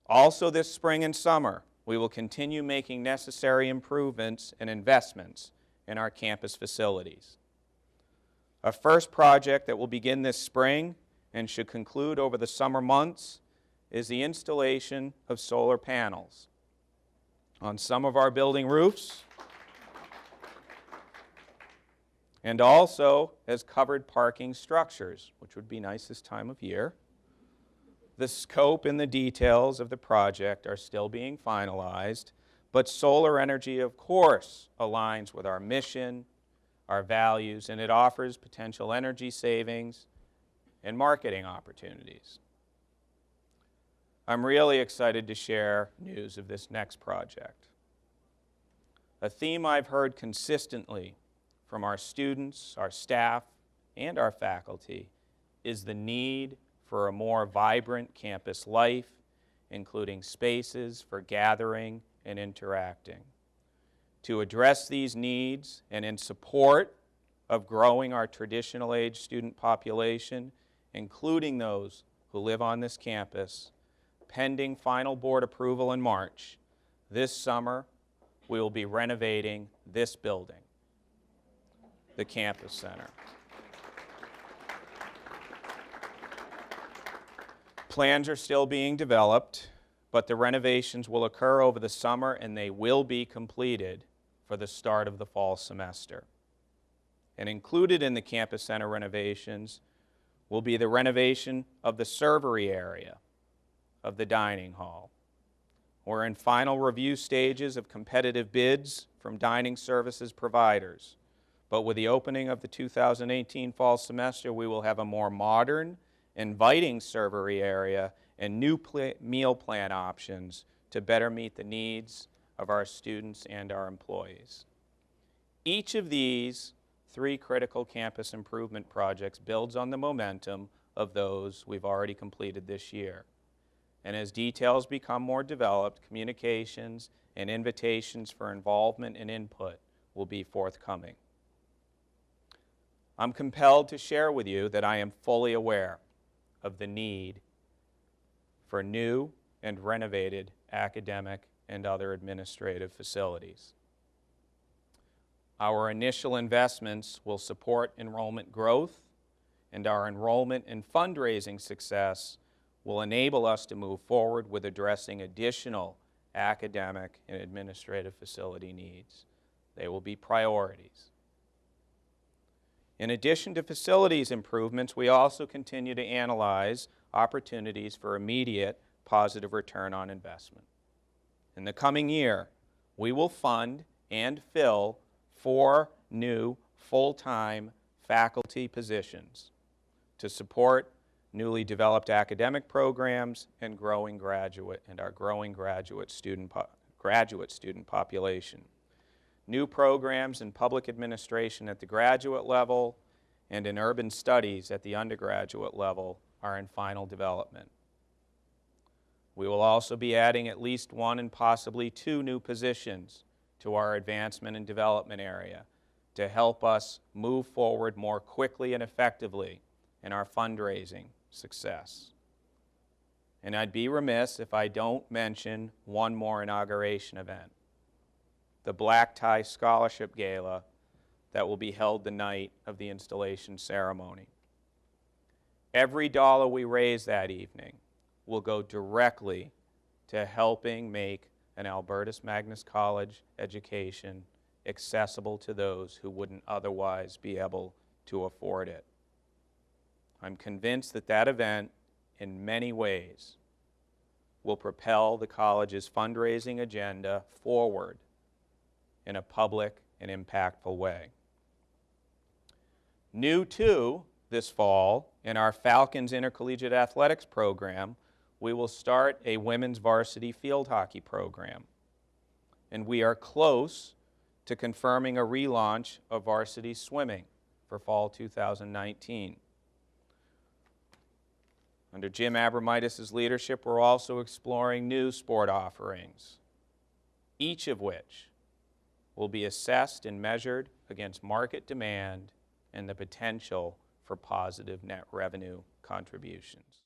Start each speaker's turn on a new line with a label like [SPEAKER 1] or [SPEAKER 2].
[SPEAKER 1] Also this spring and summer, we will continue making necessary improvements and investments in our campus facilities. A first project that will begin this spring and should conclude over the summer months is the installation of solar panels on some of our building roofs and also as covered parking structures, which would be nice this time of year. The scope and the details of the project are still being finalized, but solar energy, of course, aligns with our mission, our values, and it offers potential energy savings and marketing opportunities. I'm really excited to share news of this next project. A theme I've heard consistently from our students, our staff, and our faculty is the need for a more vibrant campus life, including spaces for gathering and interacting. To address these needs and in support of growing our traditional age student population, including those who live on this campus, pending final board approval in March, this summer we will be renovating this building, the Campus Center. Plans are still being developed, but the renovations will occur over the summer and they will be completed for the start of the fall semester. And included in the Campus Center renovations will be the renovation of the servery area of the dining hall. We're in final review stages of competitive bids from dining services providers, but with the opening of the 2018 fall semester, we will have a more modern, inviting servery area and new meal plan options to better meet the needs of our students and our employees. Each of these three critical campus improvement projects builds on the momentum of those we've already completed this year. And as details become more developed, communications and invitations for involvement and input will be forthcoming. I'm compelled to share with you that I am fully aware of the need for new and renovated academic and other administrative facilities. Our initial investments will support enrollment growth, and our enrollment and fundraising success will enable us to move forward with addressing additional academic and administrative facility needs. They will be priorities. In addition to facilities improvements, we also continue to analyze opportunities for immediate positive return on investment. In the coming year, we will fund and fill 4 new full-time faculty positions to support newly developed academic programs and our growing graduate student population. New programs in public administration at the graduate level and in urban studies at the undergraduate level are in final development. We will also be adding at least 1 and possibly 2 new positions to our advancement and development area to help us move forward more quickly and effectively in our fundraising success. And I'd be remiss if I don't mention one more inauguration event, the Black Tie Scholarship Gala that will be held the night of the installation ceremony. Every dollar we raise that evening will go directly to helping make an Albertus Magnus College education accessible to those who wouldn't otherwise be able to afford it. I'm convinced that that event, in many ways, will propel the college's fundraising agenda forward in a public and impactful way. New too, this fall, in our Falcons Intercollegiate Athletics program, we will start a women's varsity field hockey program. And we are close to confirming a relaunch of varsity swimming for fall 2019. Under Jim Abramitis' leadership, we're also exploring new sport offerings, each of which will be assessed and measured against market demand and the potential for positive net revenue contributions.